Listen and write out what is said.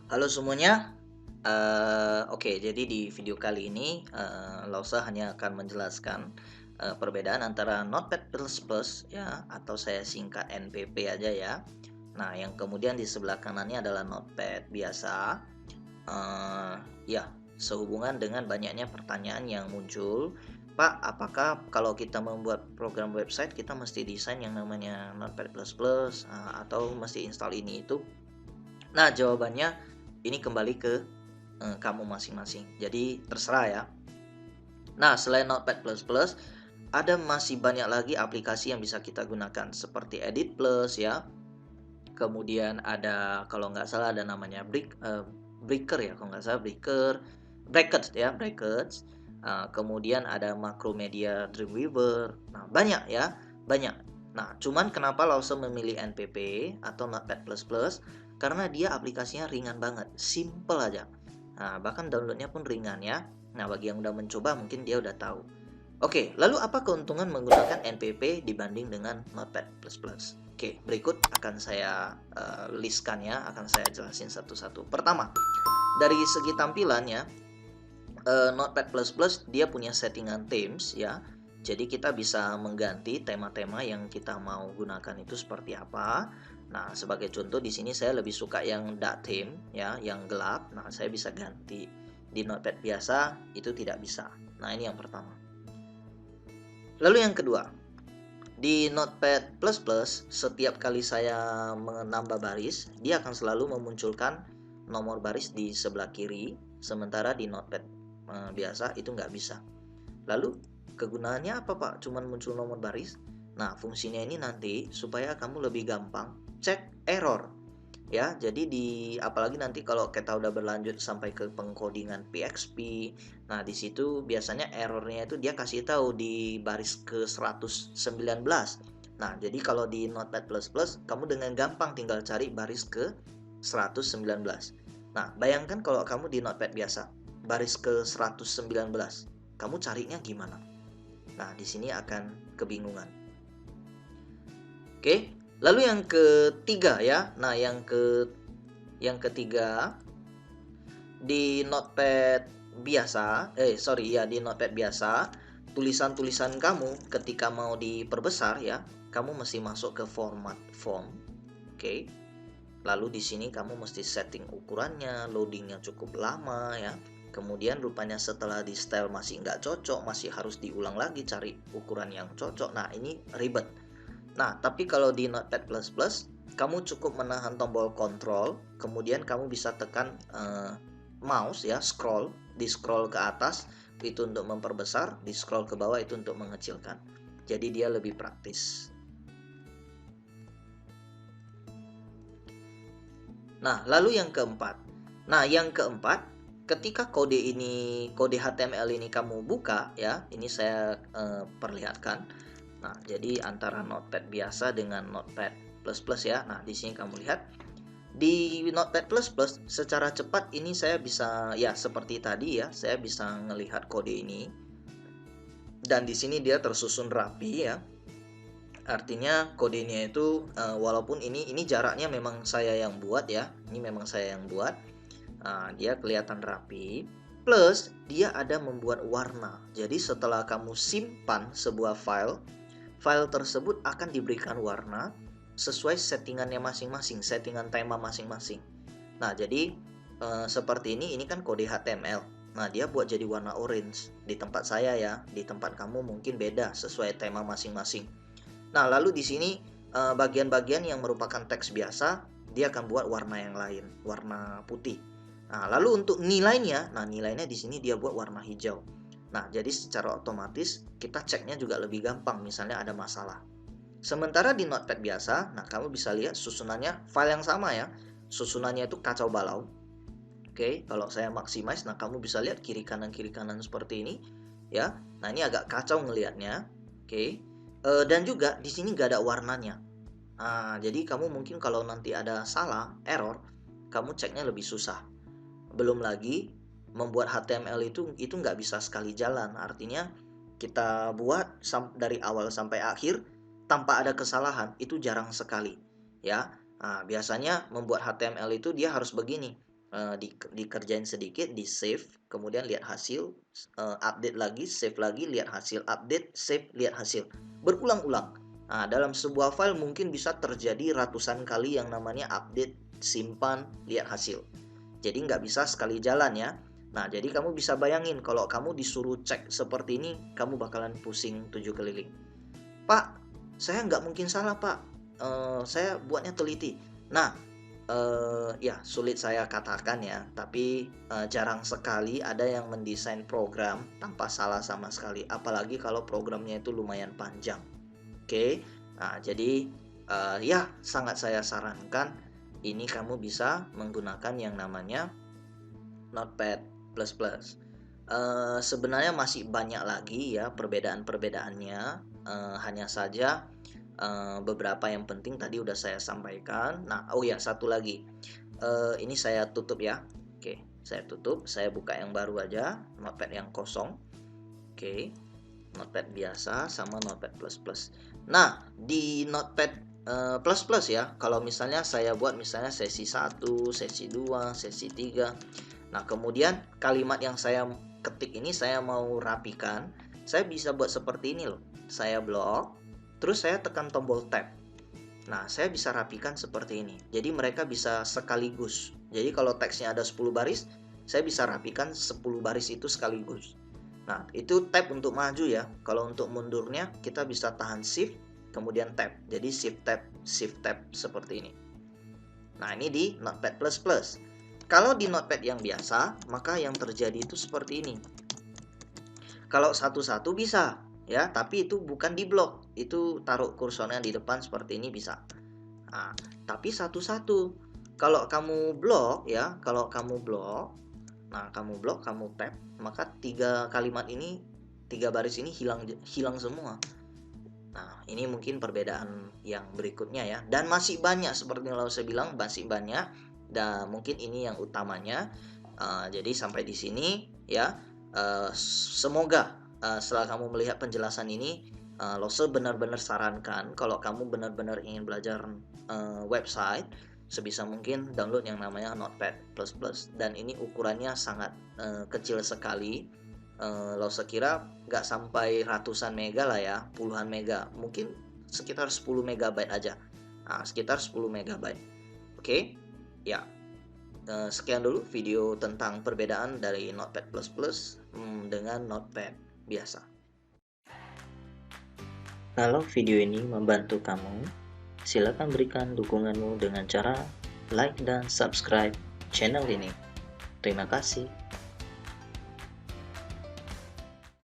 Halo semuanya. Oke, jadi di video kali ini Lausa hanya akan menjelaskan perbedaan antara Notepad++ ya, atau saya singkat NPP aja ya. Nah, yang kemudian di sebelah kanannya adalah Notepad biasa. Eh, ya, sehubungan dengan banyaknya pertanyaan yang muncul, Pak, apakah kalau kita membuat program website kita mesti desain yang namanya Notepad++, atau mesti install ini itu? Nah, jawabannya ini kembali ke kamu masing-masing. Jadi terserah ya. Nah, selain Notepad++, ada masih banyak lagi aplikasi yang bisa kita gunakan seperti Edit Plus ya. Kemudian ada kalau nggak salah ada namanya Breaker ya, kalau nggak salah Brackets ya, Brackets. Kemudian ada Macromedia Dreamweaver. Nah, banyak ya, banyak. Nah, cuman kenapa Lause memilih NPP atau Notepad++? Karena dia aplikasinya ringan banget, simple aja. Nah, bahkan downloadnya pun ringan ya. Nah, bagi yang udah mencoba mungkin dia udah tahu. Oke, lalu apa keuntungan menggunakan NPP dibanding dengan Notepad++? Oke, berikut akan saya listkan ya, akan saya jelasin satu-satu. Pertama, dari segi tampilannya, Notepad++ dia punya settingan themes ya. Jadi kita bisa mengganti tema-tema yang kita mau gunakan itu seperti apa. Nah, sebagai contoh di sini saya lebih suka yang dark theme ya, yang gelap. Nah, saya bisa ganti. Di Notepad biasa itu tidak bisa. Nah, ini yang pertama. Lalu yang kedua, di Notepad++, setiap kali saya menambah baris, dia akan selalu memunculkan nomor baris di sebelah kiri, sementara di Notepad biasa itu nggak bisa. Lalu kegunaannya apa Pak? Cuman muncul nomor baris? Nah, fungsinya ini nanti supaya kamu lebih gampang cek error ya. Jadi apalagi nanti kalau kita udah berlanjut sampai ke pengkodingan PXP, nah di situ biasanya errornya itu dia kasih tahu di baris ke 119. Nah, jadi kalau di Notepad++ kamu dengan gampang tinggal cari baris ke 119. Nah, bayangkan kalau kamu di Notepad biasa baris ke 119, kamu carinya gimana? Nah, di sini akan kebingungan. Oke, lalu yang ketiga ya. Nah, yang ketiga di Notepad biasa, di Notepad biasa, tulisan-tulisan kamu ketika mau diperbesar ya, kamu mesti masuk ke format font. Oke. Lalu di sini kamu mesti setting ukurannya, loadingnya cukup lama ya. Kemudian rupanya setelah di style masih nggak cocok, masih harus diulang lagi cari ukuran yang cocok. Nah, ini ribet. Nah, tapi kalau di Notepad++, kamu cukup menahan tombol kontrol, kemudian kamu bisa tekan mouse ya, di scroll ke atas itu untuk memperbesar, di scroll ke bawah itu untuk mengecilkan. Jadi dia lebih praktis. Nah, lalu yang keempat. Nah, yang keempat, ketika kode HTML ini kamu buka ya, ini saya perlihatkan. Nah, jadi antara Notepad biasa dengan Notepad++ ya. Nah, di sini kamu lihat di Notepad++ secara cepat ini saya bisa ya seperti tadi ya, saya bisa melihat kode ini dan di sini dia tersusun rapi ya. Artinya kodenya itu walaupun ini jaraknya memang saya yang buat ya. Ini memang saya yang buat. Dia kelihatan rapi. Plus dia ada membuat warna. Jadi setelah kamu simpan sebuah file, file tersebut akan diberikan warna sesuai settingannya masing-masing, settingan tema masing-masing. Nah, jadi seperti ini kan kode HTML. Nah, dia buat jadi warna orange di tempat saya ya. Di tempat kamu mungkin beda sesuai tema masing-masing. Nah, lalu di sini bagian-bagian yang merupakan teks biasa, dia akan buat warna yang lain, warna putih. Nah, lalu untuk nilainya, nah nilainya di sini dia buat warna hijau. Nah, jadi secara otomatis kita ceknya juga lebih gampang misalnya ada masalah. Sementara di Notepad biasa, nah kamu bisa lihat susunannya file yang sama ya. Susunannya itu kacau balau. Oke, kalau saya maximize, nah kamu bisa lihat kiri kanan seperti ini ya. Nah, ini agak kacau ngelihatnya. Oke. Dan juga di sini nggak ada warnanya. Nah, jadi kamu mungkin kalau nanti ada salah, error, kamu ceknya lebih susah. Belum lagi membuat HTML itu nggak bisa sekali jalan. Artinya kita buat dari awal sampai akhir tanpa ada kesalahan itu jarang sekali, ya. Nah, biasanya membuat HTML itu dia harus begini. dikerjain sedikit, di save, kemudian lihat hasil, update lagi, save lagi, lihat hasil, update, save, lihat hasil, berulang-ulang. Nah, dalam sebuah file mungkin bisa terjadi ratusan kali yang namanya update, simpan, lihat hasil. Jadi nggak bisa sekali jalan ya. Nah, jadi kamu bisa bayangin kalau kamu disuruh cek seperti ini, kamu bakalan pusing 7 keliling. Pak, saya nggak mungkin salah Pak, saya buatnya teliti. Nah, ya sulit saya katakan ya, tapi jarang sekali ada yang mendesain program tanpa salah sama sekali, apalagi kalau programnya itu lumayan panjang. Oke, nah jadi ya sangat saya sarankan ini kamu bisa menggunakan yang namanya Notepad++. Sebenarnya masih banyak lagi ya perbedaan-perbedaannya, hanya saja beberapa yang penting tadi udah saya sampaikan. Nah, oh ya satu lagi, ini saya tutup ya. Oke, saya tutup, saya buka yang baru aja, Notepad yang kosong. Oke, Notepad biasa sama Notepad++. Nah, di Notepad plus plus ya, kalau misalnya saya buat misalnya sesi 1, sesi 2, sesi 3. Nah, kemudian kalimat yang saya ketik ini saya mau rapikan, saya bisa buat seperti ini loh. Saya blok, terus saya tekan tombol tab. Nah, saya bisa rapikan seperti ini. Jadi mereka bisa sekaligus. Jadi kalau teksnya ada 10 baris, saya bisa rapikan 10 baris itu sekaligus. Nah, itu tab untuk maju ya. Kalau untuk mundurnya, kita bisa tahan shift, kemudian tab. Jadi shift tab seperti ini. Nah, ini di Notepad++. Kalau di Notepad yang biasa, maka yang terjadi itu seperti ini. Kalau satu-satu bisa, ya, tapi itu bukan di blok. Itu taruh kursornya di depan seperti ini bisa. Nah, tapi satu-satu. Kalau kamu blok ya, nah kamu blok, kamu tab, maka 3 kalimat ini, 3 baris ini hilang semua. Nah, ini mungkin perbedaan yang berikutnya ya. Dan masih banyak seperti yang saya bilang, masih banyak. Dan mungkin ini yang utamanya. Jadi sampai di sini ya. Semoga setelah kamu melihat penjelasan ini, Lose benar-benar sarankan kalau kamu benar-benar ingin belajar website, sebisa mungkin download yang namanya Notepad++. Dan ini ukurannya sangat kecil sekali. Lose kira nggak sampai ratusan mega lah ya, puluhan mega, mungkin sekitar 10 megabyte aja. Nah, sekitar 10 megabyte. Oke, ya. Sekian dulu video tentang perbedaan dari Notepad++ dengan Notepad biasa. Kalau video ini membantu kamu, silakan berikan dukunganmu dengan cara like dan subscribe channel ini. Terima kasih.